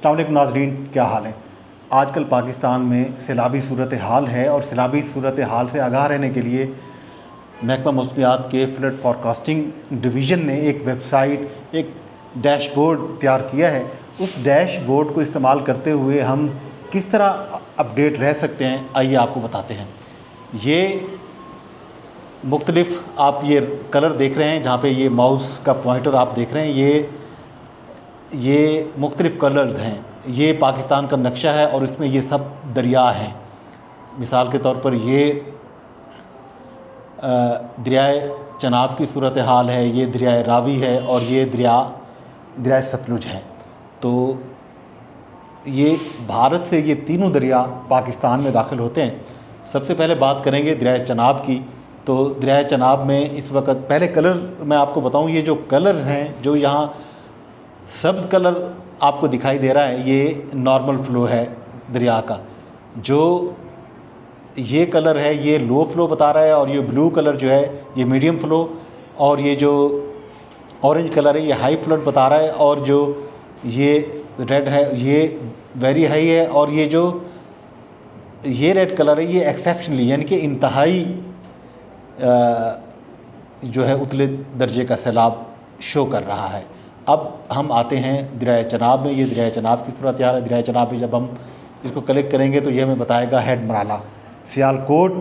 السلام علیکم ناظرین، کیا حال ہے؟ آج کل پاکستان میں سیلابی صورتحال ہے اور سیلابی صورتحال سے آگاہ رہنے کے لیے محکمہ موسمیات کے فلڈ فورکاسٹنگ ڈویژن نے ایک ویب سائٹ، ایک ڈیش بورڈ تیار کیا ہے۔ اس ڈیش بورڈ کو استعمال کرتے ہوئے ہم کس طرح اپڈیٹ رہ سکتے ہیں، آئیے آپ کو بتاتے ہیں۔ یہ مختلف آپ یہ کلر دیکھ رہے ہیں، جہاں پہ یہ ماؤس کا پوائنٹر آپ دیکھ رہے ہیں، یہ مختلف کلرز ہیں۔ یہ پاکستان کا نقشہ ہے اور اس میں یہ سب دریا ہیں۔ مثال کے طور پر یہ دریائے چناب کی صورتحال ہے، یہ دریائے راوی ہے اور یہ دریائے ستلج ہے۔ تو یہ بھارت سے یہ تینوں دریا پاکستان میں داخل ہوتے ہیں۔ سب سے پہلے بات کریں گے دریائے چناب کی۔ تو دریائے چناب میں اس وقت پہلے کلر میں آپ کو بتاؤں، یہ جو کلرز ہیں، جو یہاں سبز کلر آپ کو دکھائی دے رہا ہے، یہ نارمل فلو ہے دریا کا۔ جو یہ کلر ہے یہ لو فلو بتا رہا ہے، اور یہ بلو کلر جو ہے یہ میڈیم فلو، اور یہ جو اورنج کلر ہے یہ ہائی فلڈ بتا رہا ہے، اور جو یہ ریڈ ہے یہ ویری ہائی ہے، اور یہ ریڈ کلر ہے یہ ایکسیپشنلی، یعنی کہ انتہائی جو ہے اتلے درجے کا سیلاب شو کر رہا ہے۔ اب ہم آتے ہیں دریائے چناب میں۔ یہ دریائے چناب کی صورتحال ہے۔ دریائے چناب میں جب ہم اس کو کلک کریں گے تو یہ ہمیں بتائے گا ہیڈ مرالہ، سیالکوٹ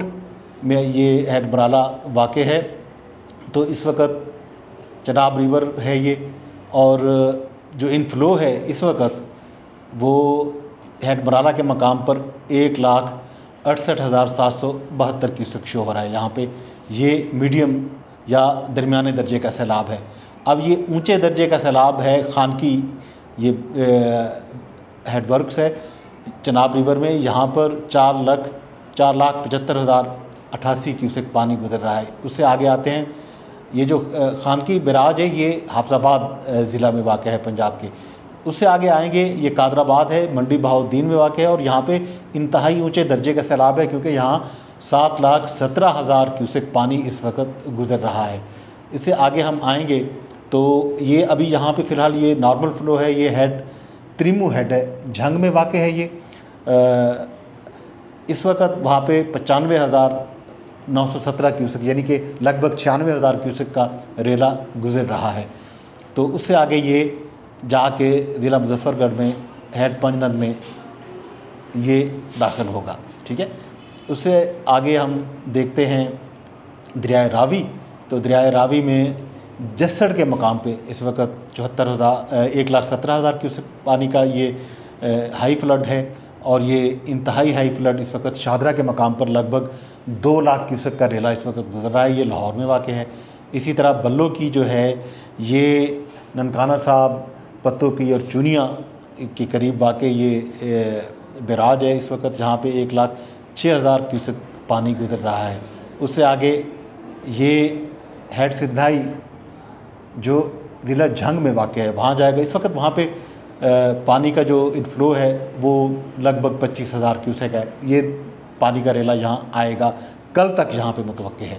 میں یہ ہیڈ مرالہ واقع ہے۔ تو اس وقت چناب ریور ہے یہ، اور جو انفلو ہے اس وقت وہ ہیڈ مرالہ کے مقام پر 1,68,772 کیوسک شو ہو رہا ہے۔ یہاں پہ یہ میڈیم یا درمیانے درجے کا سیلاب ہے۔ اب یہ اونچے درجے کا سیلاب ہے خانکی، یہ ہیڈ ورکس ہے چناب ریور میں۔ یہاں پر 4,75,088 کیوسک پانی گزر رہا ہے۔ اس سے آگے آتے ہیں، یہ جو خانکی بیراج ہے یہ حافظ آباد ضلع میں واقع ہے پنجاب کے۔ اس سے آگے آئیں گے، یہ قادر آباد ہے، منڈی بہاؤالدین میں واقع ہے، اور یہاں پہ انتہائی اونچے درجے کا سیلاب ہے، کیونکہ یہاں 7,17,000 کیوسک پانی اس وقت گزر رہا ہے۔ اس سے آگے ہم آئیں گے تو یہ ابھی یہاں پہ فی الحال یہ نارمل فلو ہے۔ یہ ہیڈ تریمو ہیڈ ہے، جھنگ میں واقع ہے یہ۔ اس وقت وہاں پہ 95,917 کیوسک، یعنی کہ لگ بھگ 96,000 کیوسک کا ریلا گزر رہا ہے۔ تو اس سے آگے یہ جا کے ضلع مظفر گڑھ میں ہیڈ پنجند میں یہ داخل ہوگا، ٹھیک ہے۔ اس سے آگے ہم دیکھتے ہیں دریائے راوی۔ تو دریائے راوی میں جسڑ کے مقام پہ اس وقت 1,17,000 کیوسک پانی کا یہ ہائی فلڈ ہے، اور یہ انتہائی ہائی فلڈ اس وقت شاہدرہ کے مقام پر لگ بھگ 2,00,000 کیوسک کا ریلا اس وقت گزر رہا ہے۔ یہ لاہور میں واقع ہے۔ اسی طرح بلو کی جو ہے یہ ننکانہ صاحب، پتو کی اور چونیا کے قریب واقع یہ بیراج ہے اس وقت، جہاں پہ 1,06,000 کیوسک پانی گزر رہا ہے۔ اس سے آگے یہ ہیڈ سدھائی جو ضلع جھنگ میں واقع ہے، وہاں جائے گا۔ اس وقت وہاں پہ پانی کا جو انفلو ہے وہ لگ بھگ 25,000 کیوسک ہے۔ یہ پانی کا ریلا یہاں آئے گا، کل تک یہاں پہ متوقع ہے۔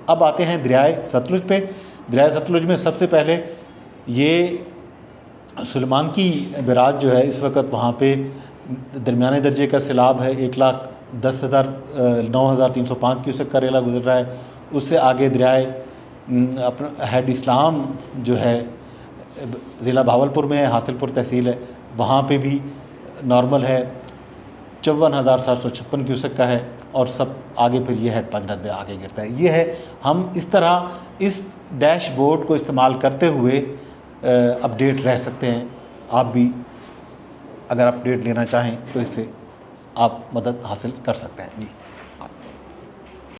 اب آتے ہیں دریائے ستلج پہ۔ دریائے ستلج میں سب سے پہلے یہ سلیمان کی بیراج جو ہے اس وقت وہاں پہ درمیانے درجے کا سیلاب ہے، 1,10,09,305 کیوسک کا ریلا گزر رہا ہے۔ اس سے آگے دریائے اپنا ہیڈ اسلام جو ہے ضلع بہاولپور میں ہے، حاصل پور تحصیل ہے، وہاں پہ بھی نارمل ہے، 54,756 کیوسک کا ہے، اور سب آگے پھر یہ ہیڈ پنجند میں آگے گرتا ہے۔ یہ ہے، ہم اس طرح اس ڈیش بورڈ کو استعمال کرتے ہوئے اپڈیٹ رہ سکتے ہیں۔ آپ بھی اگر اپڈیٹ لینا چاہیں تو اس سے آپ مدد حاصل کر سکتے ہیں۔ جی۔